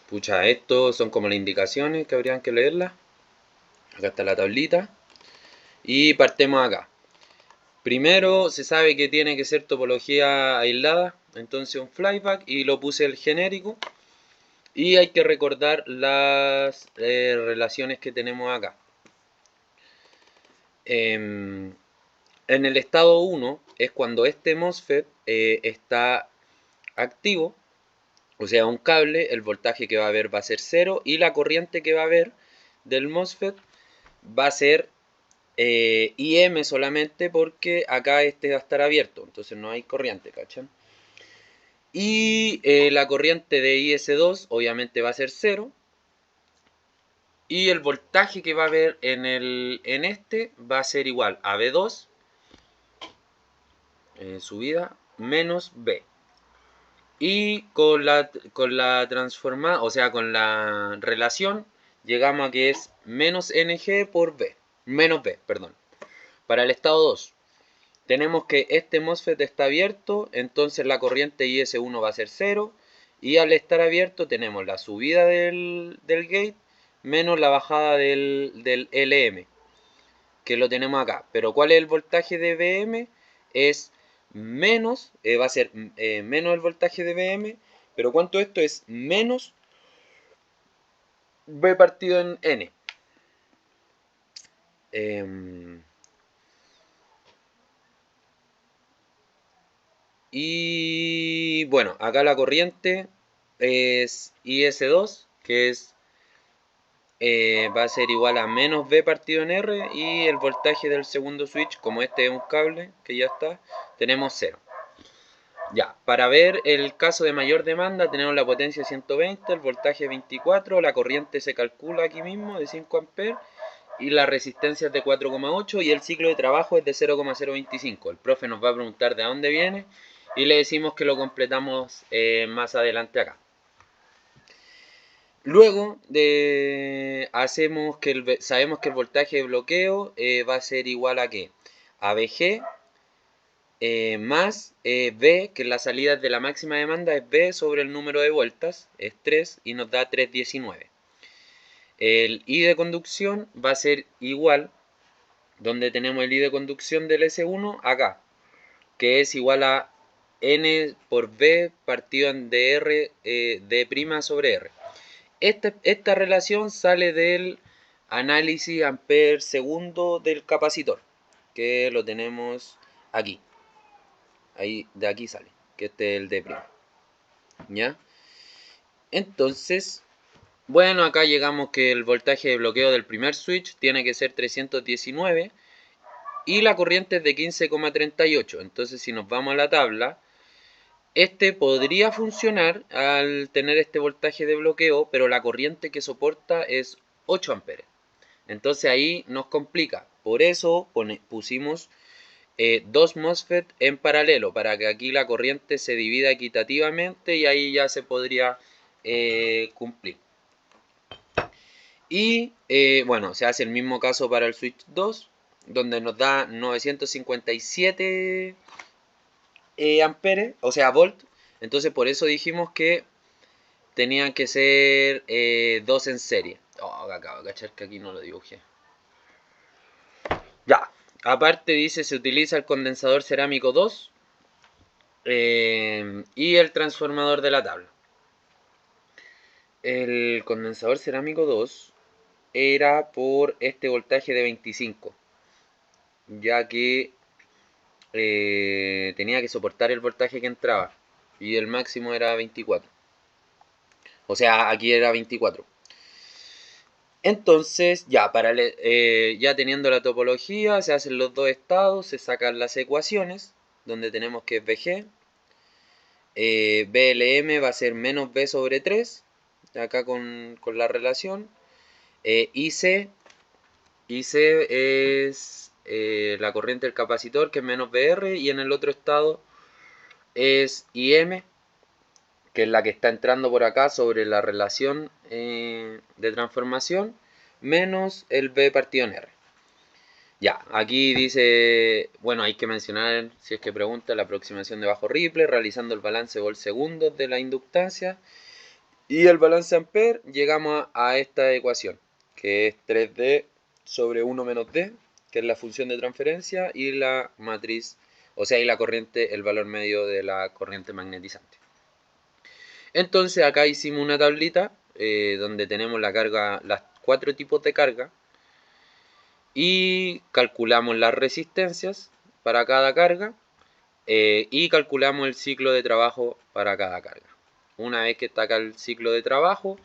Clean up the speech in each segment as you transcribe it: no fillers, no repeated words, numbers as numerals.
Pucha, esto son como las indicaciones que habrían que leerlas. Acá está la tablita. Y partemos acá. Primero se sabe que tiene que ser topología aislada, entonces un flyback y lo puse el genérico. Y hay que recordar las relaciones que tenemos acá. En el estado 1 es cuando este MOSFET está activo, o sea, un cable, el voltaje que va a haber va a ser 0 y la corriente que va a haber del MOSFET va a ser IM solamente porque acá este va a estar abierto, entonces no hay corriente, ¿cachan? Y la corriente de IS2 obviamente va a ser 0 y el voltaje que va a haber en este va a ser igual a B2 subida menos B. Y con la transformada, o sea, con la relación, llegamos a que es menos NG por B. Menos B, perdón. Para el estado 2, tenemos que este MOSFET está abierto, entonces la corriente IS1 va a ser 0. Y al estar abierto tenemos la subida del gate menos la bajada del LM, que lo tenemos acá. Pero ¿cuál es el voltaje de BM? Es menos, va a ser menos el voltaje de BM, pero ¿cuánto esto es? Menos B partido en N. Y bueno, acá la corriente es IS2, que es va a ser igual a menos B partido en R, y el voltaje del segundo switch, como este es un cable que ya está, tenemos 0. Ya, para ver el caso de mayor demanda tenemos la potencia 120, el voltaje 24, la corriente se calcula aquí mismo de 5 amperes y la resistencia es de 4,8 y el ciclo de trabajo es de 0,025. El profe nos va a preguntar de dónde viene y le decimos que lo completamos más adelante acá. Luego sabemos que el voltaje de bloqueo va a ser igual a ¿qué? A VG más B, que la salida de la máxima demanda es B sobre el número de vueltas, es 3 y nos da 319. El I de conducción va a ser igual, donde tenemos el I de conducción del S1 acá, que es igual a N por B partido en DR D' sobre R. Esta relación sale del análisis amper segundo del capacitor, que lo tenemos aquí. Ahí, de aquí sale, que este es el D'. ¿Ya? Entonces, bueno, acá llegamos que el voltaje de bloqueo del primer switch tiene que ser 319 y la corriente es de 15,38. Entonces, si nos vamos a la tabla, este podría funcionar al tener este voltaje de bloqueo, pero la corriente que soporta es 8 amperes. Entonces ahí nos complica. Por eso pusimos dos MOSFET en paralelo, para que aquí la corriente se divida equitativamente y ahí ya se podría cumplir. Y bueno, se hace el mismo caso para el switch 2, donde nos da 957 amperes, o sea, volt. Entonces por eso dijimos que tenían que ser dos en serie. Oh, acabo de cachar que aquí no lo dibujé. Ya, aparte dice se utiliza el condensador cerámico 2 y el transformador de la tabla. El condensador cerámico 2 era por este voltaje de 25, ya que tenía que soportar el voltaje que entraba y el máximo era 24. O sea, aquí era 24. Entonces, ya teniendo la topología, se hacen los dos estados, se sacan las ecuaciones, donde tenemos que VG, BLM va a ser menos B sobre 3, acá con la relación, IC es la corriente del capacitor, que es menos BR, y en el otro estado es IM, que es la que está entrando por acá sobre la relación de transformación, menos el B partido en R. Ya, aquí dice, bueno, hay que mencionar, si es que pregunta, la aproximación de bajo Ripple, realizando el balance vol segundos de la inductancia y el balance ampere, llegamos a esta ecuación, que es 3D sobre 1 menos D, que es la función de transferencia, y la matriz, o sea, y la corriente, el valor medio de la corriente magnetizante. Entonces acá hicimos una tablita donde tenemos la carga, las 4 tipos de carga, y calculamos las resistencias para cada carga y calculamos el ciclo de trabajo para cada carga. Una vez que está acá el ciclo de trabajo,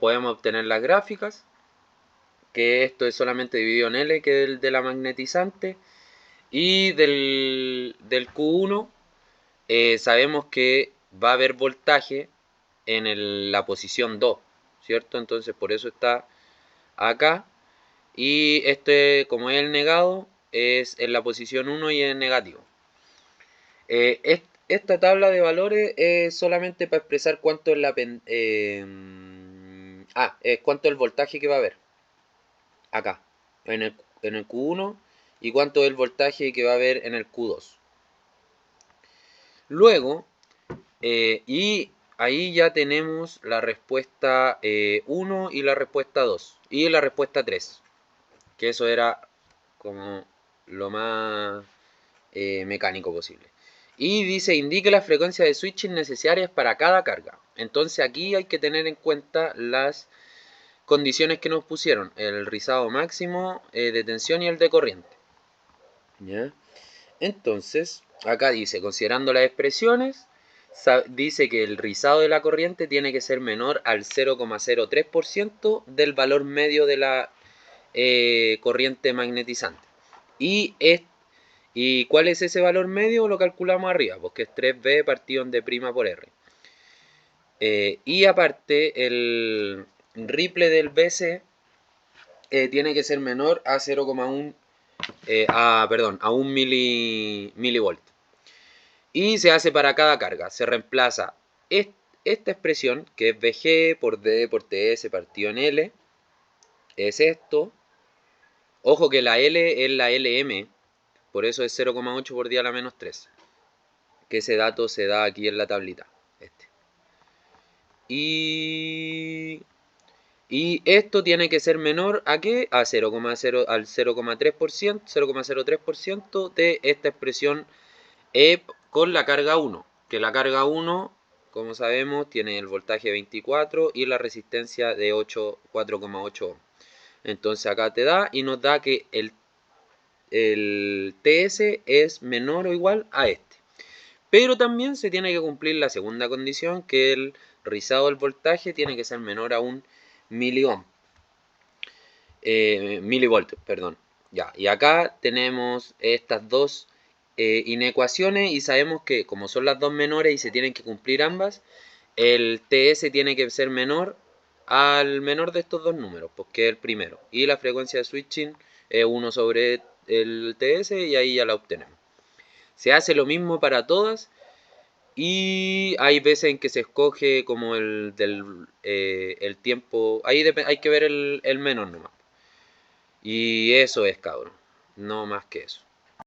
podemos obtener las gráficas, que esto es solamente dividido en L, que es el de la magnetizante, y del Q1 sabemos que va a haber voltaje en la posición 2, ¿cierto? Entonces por eso está acá. Y este, como es el negado, es en la posición 1 y es negativo. Esta tabla de valores es solamente para expresar cuánto es cuánto es el voltaje que va a haber acá, en el Q1, y cuánto es el voltaje que va a haber en el Q2. Luego, y ahí ya tenemos la respuesta 1 y la respuesta 2, y la respuesta 3, que eso era como lo más mecánico posible. Y dice, indique la frecuencia de switching necesarias para cada carga. Entonces aquí hay que tener en cuenta las condiciones que nos pusieron, el rizado máximo de tensión y el de corriente. ¿Ya? Entonces, acá dice, considerando las expresiones, dice que el rizado de la corriente tiene que ser menor al 0,03% del valor medio de la corriente magnetizante. ¿Y cuál es ese valor medio? Lo calculamos arriba, porque es 3B partido en D' por R. Y aparte, el ripple del BC tiene que ser menor a 0,1 a 1 milivolt. Y se hace para cada carga. Se reemplaza esta expresión, que es VG por D por TS partido en L. Es esto. Ojo que la L es la LM, por eso es 0,8 por 10 a la menos 3. Que ese dato se da aquí en la tablita. Y esto tiene que ser menor a ¿qué? A 0,0 al 0,3%, 0,03% de esta expresión con la carga 1. Que la carga 1, como sabemos, tiene el voltaje 24 y la resistencia de 4,8 ohm. Entonces acá te da y nos da que el TS es menor o igual a este. Pero también se tiene que cumplir la segunda condición, que el rizado del voltaje tiene que ser menor a un milivolt, perdón. Ya, y acá tenemos estas dos inecuaciones y sabemos que como son las dos menores y se tienen que cumplir ambas, el TS tiene que ser menor al menor de estos dos números, porque es el primero. Y la frecuencia de switching es 1 sobre el TS y ahí ya la obtenemos. Se hace lo mismo para todas y hay veces en que se escoge como el tiempo, ahí hay que ver el menos nomás. Y eso es, cabrón, no más que eso.